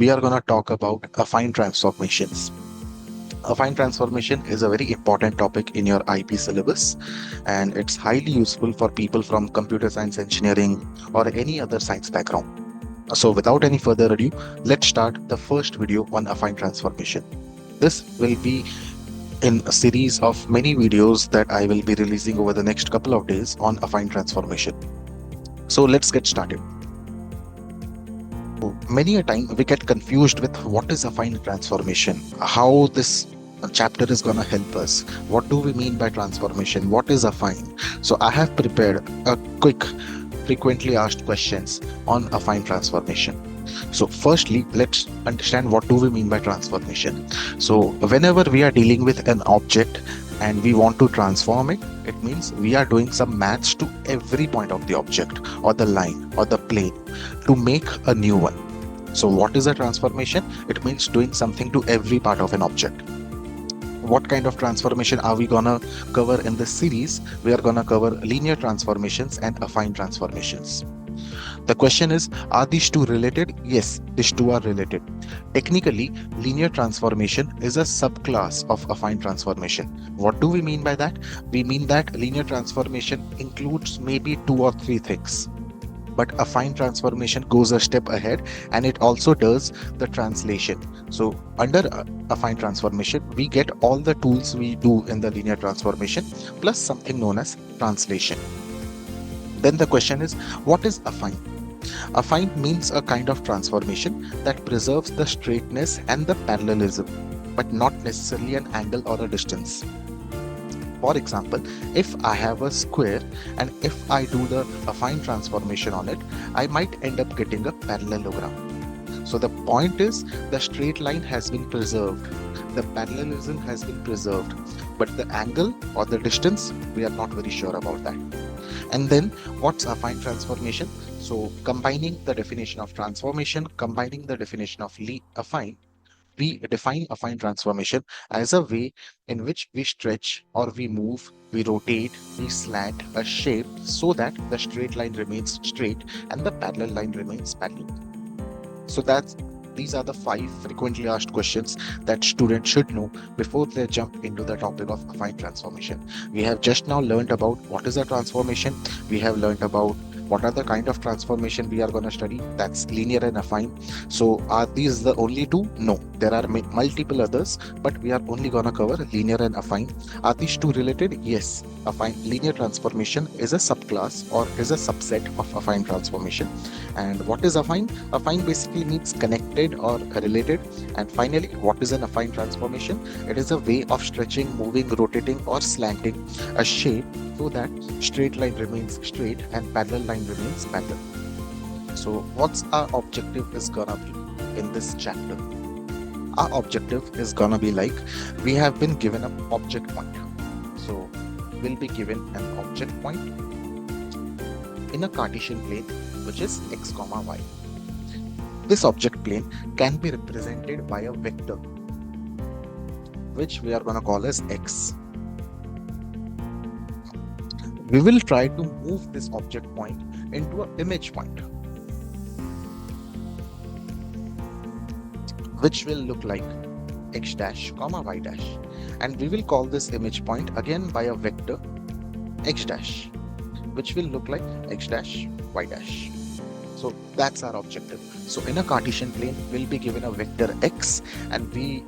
we are going to talk about affine transformations. Affine transformation is a very important topic in your IP syllabus, and it's highly useful for people from computer science engineering or any other science background. So, without any further ado, let's start the first video on affine transformation. This will be in a series of many videos that I will be releasing over the next couple of days on affine transformation. So, let's get started. Many a time we get confused with what is affine transformation, how this chapter is going to help us, what do we mean by transformation, what is affine. So I have prepared a quick frequently asked questions on affine transformation. So firstly, let's understand what do we mean by transformation. So whenever we are dealing with an object and we want to transform it, it means we are doing some maths to every point of the object or the line or the plane to make a new one. So what is a transformation? It means doing something to every part of an object. What kind of transformation are we gonna cover in this series? We are gonna cover linear transformations and affine transformations. The question is, are these two related? Yes, these two are related. Technically, linear transformation is a subclass of affine transformation. What do we mean by that? We mean that linear transformation includes maybe two or three things. But affine transformation goes a step ahead and it also does the translation. So under affine transformation, we get all the tools we do in the linear transformation plus something known as translation. Then the question is, what is affine? Affine means a kind of transformation that preserves the straightness and the parallelism, but not necessarily an angle or a distance. For example, if I have a square and if I do the affine transformation on it, I might end up getting a parallelogram. So the point is the straight line has been preserved, the parallelism has been preserved, but the angle or the distance, we are not very sure about that. And then what's affine transformation? So combining the definition of transformation, combining the definition of affine, we define affine transformation as a way in which we stretch or we move, we rotate, we slant a shape so that the straight line remains straight and the parallel line remains parallel. So that's these are the 5 frequently asked questions that students should know before they jump into the topic of affine transformation. We have just now learned about what is a transformation. We have learned about what are the kind of transformation we are going to study. That's linear and affine. So are these the only two? No, there are multiple others, but we are only going to cover linear and affine. Are these two related? Yes. Affine linear transformation is a subclass or is a subset of affine transformation. And what is affine? Affine basically means connected or related. And finally, what is an affine transformation? It is a way of stretching, moving, rotating, or slanting a shape so that straight line remains straight and parallel line remains parallel. So, what's our objective is gonna be in this chapter? Our objective is gonna be like we have been given an object point. So, we'll be given an object point in a Cartesian plane, which is x comma y. This object plane can be represented by a vector, which we are going to call as x. We will try to move this object point into an image point, which will look like x dash comma y dash. And we will call this image point again by a vector x dash, which will look like x dash y dash. So that's our objective. So in a Cartesian plane, we'll be given a vector x and we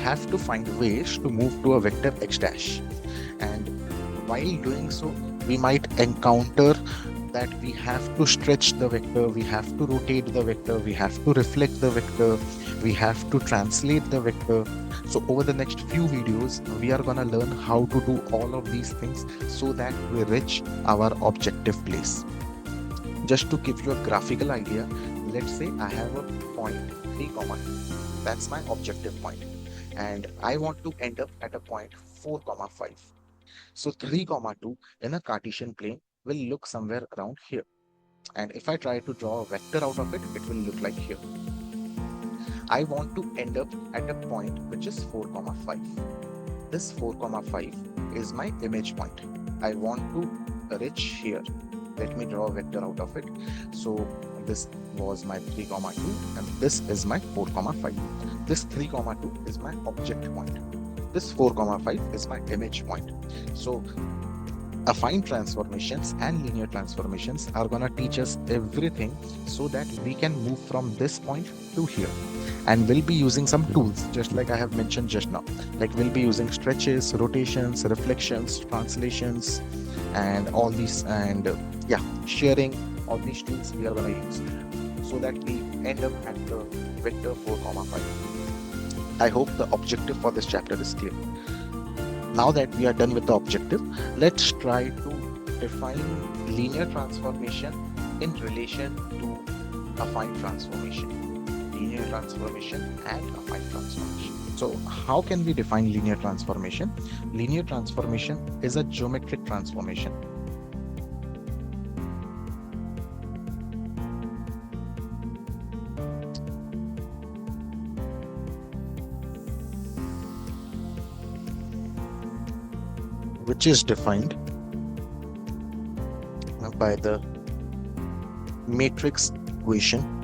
have to find ways to move to a vector x dash. And while doing so, we might encounter that we have to stretch the vector, we have to rotate the vector, we have to reflect the vector, we have to translate the vector. So over the next few videos, we are going to learn how to do all of these things so that we reach our objective place. Just to give you a graphical idea, let's say I have a point 3, 2. That's my objective point. And I want to end up at a point 4, 5. So 3, 2 in a Cartesian plane will look somewhere around here. And if I try to draw a vector out of it, it will look like here. I want to end up at a point which is 4, 5. This 4, 5 is my image point. I want to reach here. Let me draw a vector out of it. So this was my 3 comma 2, and this is my 4 comma 5. This 3 comma 2 is my object point. This 4 comma 5 is my image point. So affine transformations and linear transformations are going to teach us everything so that we can move from this point to here. And we'll be using some tools, just like I have mentioned just now. Like we'll be using stretches, rotations, reflections, translations, and all these, and sharing all these tools we are going to use so that we end up at the vector 4 comma 5. I hope the objective for this chapter is clear. Now that we are done with the objective, let's try to define linear transformation in relation to affine transformation. Linear transformation and affine transformation. So how can we define linear transformation? Linear transformation is a geometric transformation. Which is defined by the matrix equation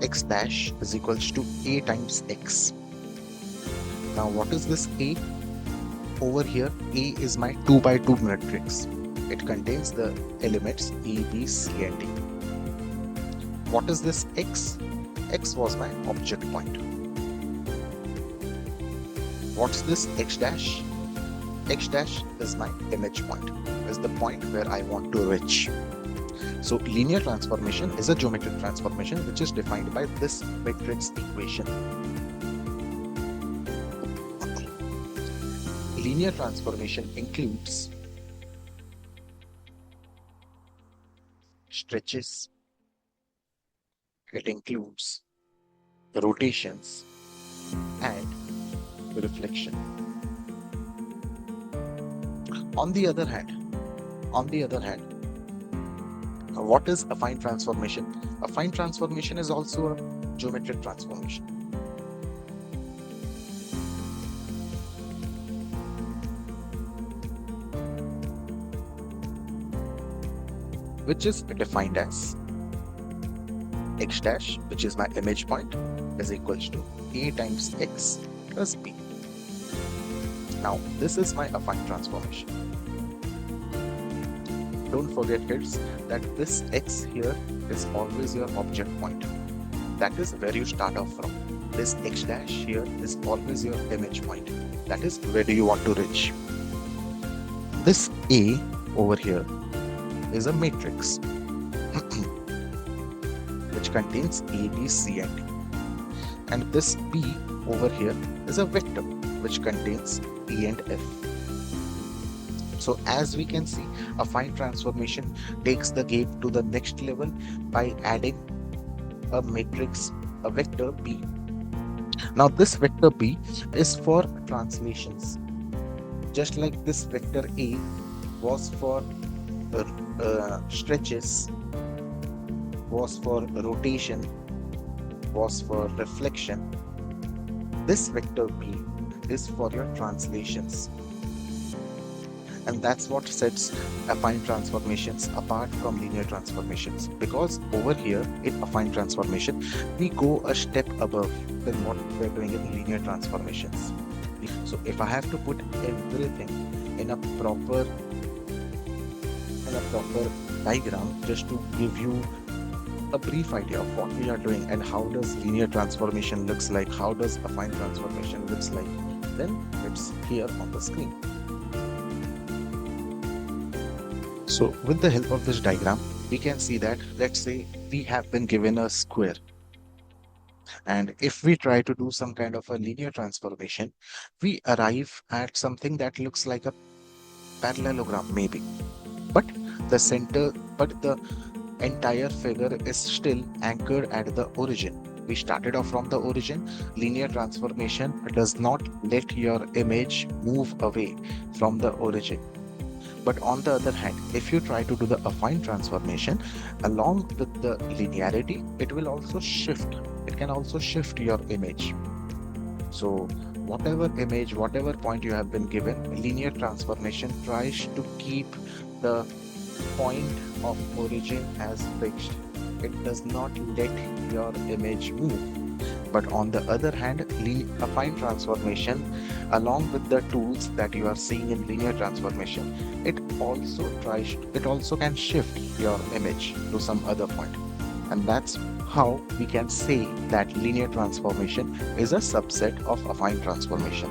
x dash is equals to a times x. Now what is this a? Over here, A is my 2 by 2 matrix. It contains the elements A, B, C, and D. What is this x? X was my object point. What's this x dash? X dash is my image point, is the point where I want to reach. So linear transformation is a geometric transformation which is defined by this matrix equation. Linear transformation includes stretches, it includes rotations and reflection. On the other hand, what is affine transformation? Affine transformation is also a geometric transformation. Which is defined as x dash, which is my image point, is equals to a times x plus b. Now, this is my affine transformation. Don't forget, kids, that this x here is always your object point. That is where you start off from. This x dash here is always your image point. That is where do you want to reach. This A over here is a matrix which contains A, B, C, and D. And this B over here is a vector which contains E and F. So as we can see, affine transformation takes the game to the next level by adding a matrix, a vector B. Now this vector B is for translations. Just like this vector A was for stretches, was for rotation, was for reflection, this vector B is for your translations. And that's what sets affine transformations apart from linear transformations, because over here in affine transformation we go a step above than what we're doing in linear transformations. So if I have to put everything in a proper diagram just to give you a brief idea of what we are doing and how does linear transformation looks like, how does affine transformation looks like, then it's here on the screen. So with the help of this diagram, we can see that, let's say we have been given a square. And if we try to do some kind of a linear transformation, we arrive at something that looks like a parallelogram maybe. But the entire figure is still anchored at the origin. We started off from the origin. Linear transformation does not let your image move away from the origin. But on the other hand, if you try to do the affine transformation, along with the linearity, it will also shift. It can also shift your image. So whatever image, whatever point you have been given, linear transformation tries to keep the point of origin as fixed. It does not let your image move. But on the other hand, affine transformation, along with the tools that you are seeing in linear transformation, it also can shift your image to some other point. And that's how we can say that linear transformation is a subset of affine transformation.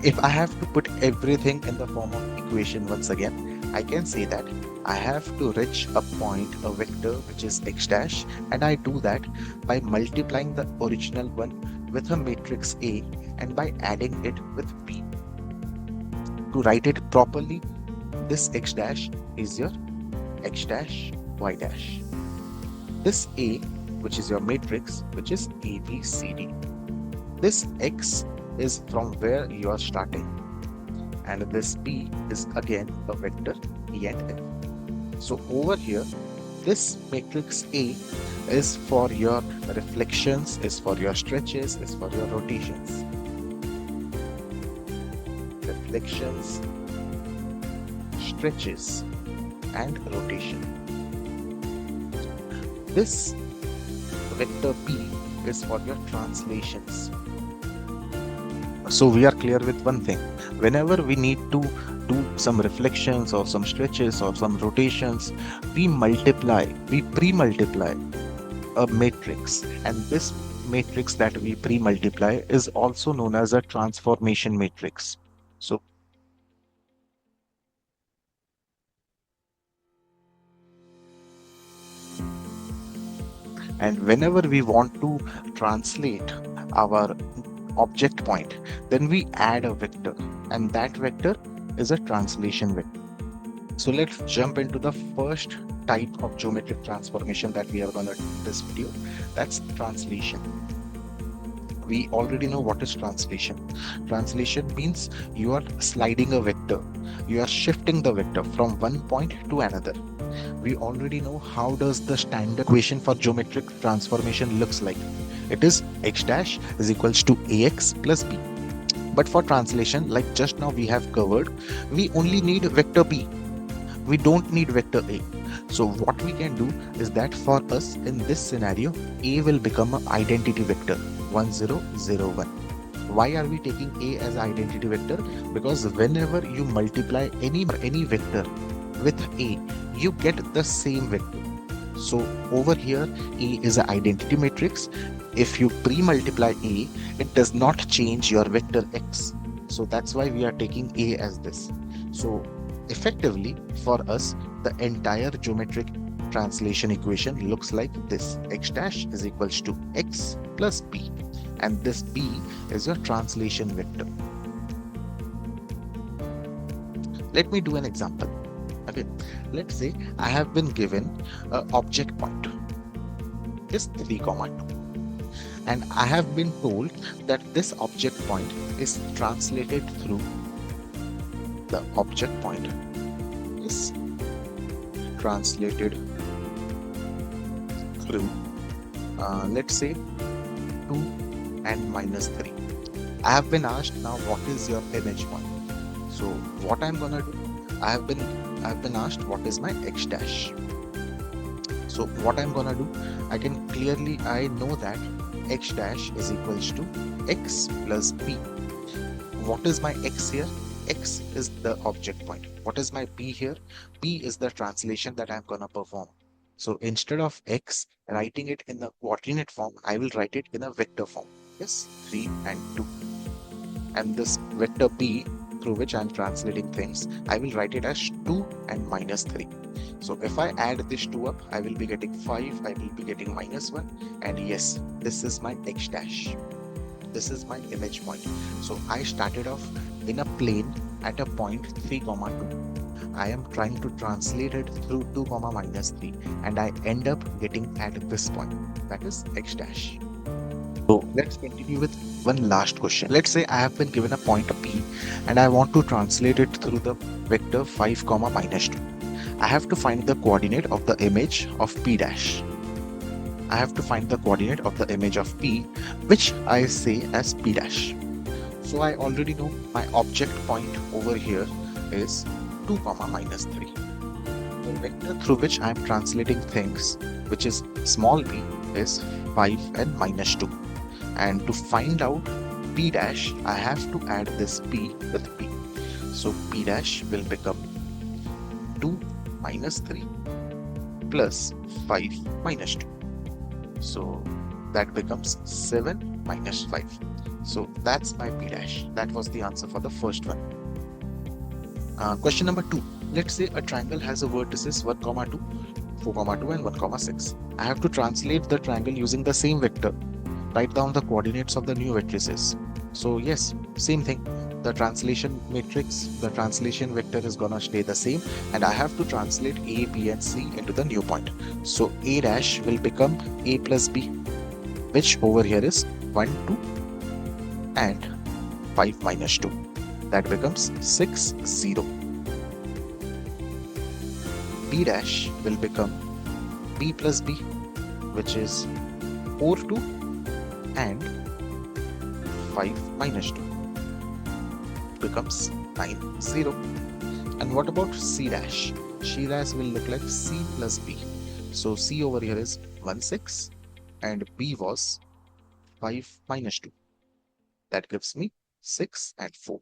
If I have to put everything in the form of equation once again, I can say that I have to reach a point, a vector which is x dash, and I do that by multiplying the original one with a matrix A and by adding it with B. To write it properly, this x dash is your x dash, y dash. This A, which is your matrix, which is A, B, C, D. This x is from where you are starting, and this B is again a vector E and F. So over here, this matrix A is for your reflections, is for your stretches, is for your rotations. Reflections, stretches, and rotation. This vector B is for your translations. So we are clear with one thing. Whenever we need to do some reflections or some stretches or some rotations, we pre-multiply a matrix, and this matrix that we pre-multiply is also known as a transformation matrix. So and whenever we want to translate our object point, then we add a vector, and that vector is a translation vector. So let's jump into the first type of geometric transformation that we are going to do in this video. That's translation. We already know what is translation. Translation means you are sliding a vector. You are shifting the vector from one point to another. We already know how does the standard equation for geometric transformation looks like. It is x dash is equals to ax plus b. But for translation, like just now we have covered, we only need vector b. We don't need vector a. So what we can do is that for us in this scenario, a will become an identity vector 1001. Why are we taking a as identity vector? Because whenever you multiply any vector with a, you get the same vector. So over here, a is an identity matrix. If you pre-multiply a, it does not change your vector x. So that's why we are taking a as this. So effectively, for us, the entire geometric translation equation looks like this. X dash is equals to x plus b. And this b is your translation vector. Let me do an example. Okay, let's say I have been given an object point, is 3, 2. And I have been told that this object point is translated through the object point is translated through let's say 2 and minus 3. I have been asked now what is your image point. So what I'm gonna do, I've been asked what is my x dash. So what I'm gonna do, I know that x dash is equals to x plus b. What is my x here? X is the object point. What is my b here? B is the translation that I'm gonna perform. So instead of x writing it in the coordinate form, I will write it in a vector form. Yes, 3 and 2. And this vector b through which I'm translating things, I will write it as 2 and minus 3. So if I add this 2 up, I will be getting 5, I will be getting minus 1, and yes, this is my x dash. This is my image point. So I started off in a plane at a point 3, 2. I am trying to translate it through 2, minus 3, and I end up getting at this point, that is x dash. So let's continue with one last question. Let's say I have been given a point P and I want to translate it through the vector 5, minus 2. I have to find the coordinate of the image of P dash. I have to find the coordinate of the image of P, which I say as P dash. So I already know my object point over here is 2, minus 3. The vector through which I am translating things, which is small p, is 5 and minus 2. And to find out p dash, I have to add this p with p. So p dash will become 2 minus 3 plus 5 minus 2. So that becomes 7 minus 5. So that's my p dash. That was the answer for the first one. Question number 2. Let's say a triangle has a vertices 1, 2, 4, 2 and 1, 6. I have to translate the triangle using the same vector. Write down the coordinates of the new vertices. So yes, same thing. The translation matrix, the translation vector is gonna stay the same, and I have to translate A, B and C into the new point. So A dash will become A plus B, which over here is 1, 2 and 5 minus 2. That becomes 6, 0. B dash will become B plus B, which is 4, 2 and 5 minus 2. Becomes 9, 0. And what about C dash? C dash will look like C plus B. So C over here is 1, 6 and B was 5 minus 2. That gives me 6 and 4.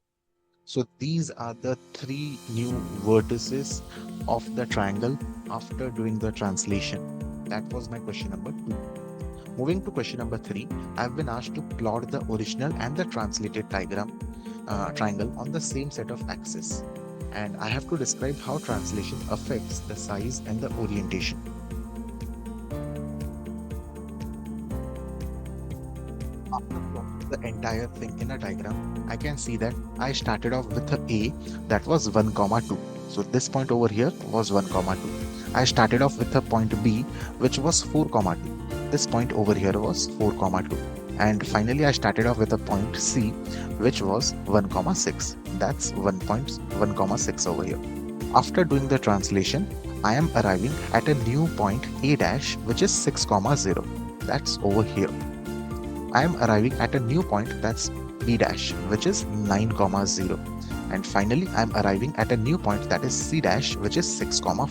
So these are the 3 new vertices of the triangle after doing the translation. That was my question number 2. Moving to question number 3, I've been asked to plot the original and the translated triangle on the same set of axes. And I have to describe how translation affects the size and the orientation. After plotting the entire thing in a diagram, I can see that I started off with a that was 1, 2. So this point over here was 1, 2. I started off with a point B which was 4, 2. This point over here was 4, 2. And finally I started off with a point C which was 1, 6. That's 1.1, 6 over here. After doing the translation, I am arriving at a new point A dash which is 6, 0. That's over here. I am arriving at a new point, that's B dash, which is 9, 0. And finally, I am arriving at a new point, that is C dash, which is 6, 4.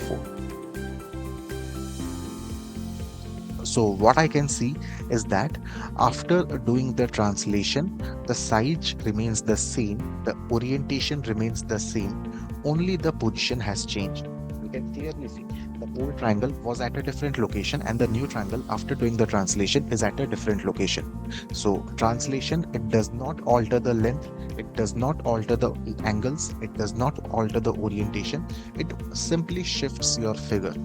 So what I can see is that after doing the translation, the size remains the same, the orientation remains the same, only the position has changed. You can clearly see the old triangle was at a different location and the new triangle after doing the translation is at a different location. So translation, it does not alter the length, it does not alter the angles, it does not alter the orientation, it simply shifts your figure.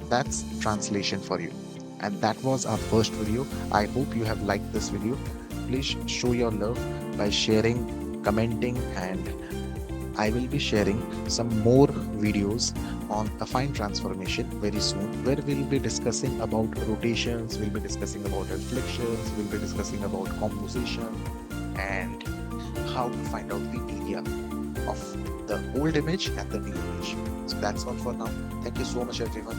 That's translation for you. And that was our first video. I hope you have liked this video. Please show your love by sharing, commenting, and I will be sharing some more videos on affine transformation very soon, where we'll be discussing about rotations, we'll be discussing about reflections, we'll be discussing about composition and how to find out the area of the old image and the new image. So that's all for now. Thank you so much everyone.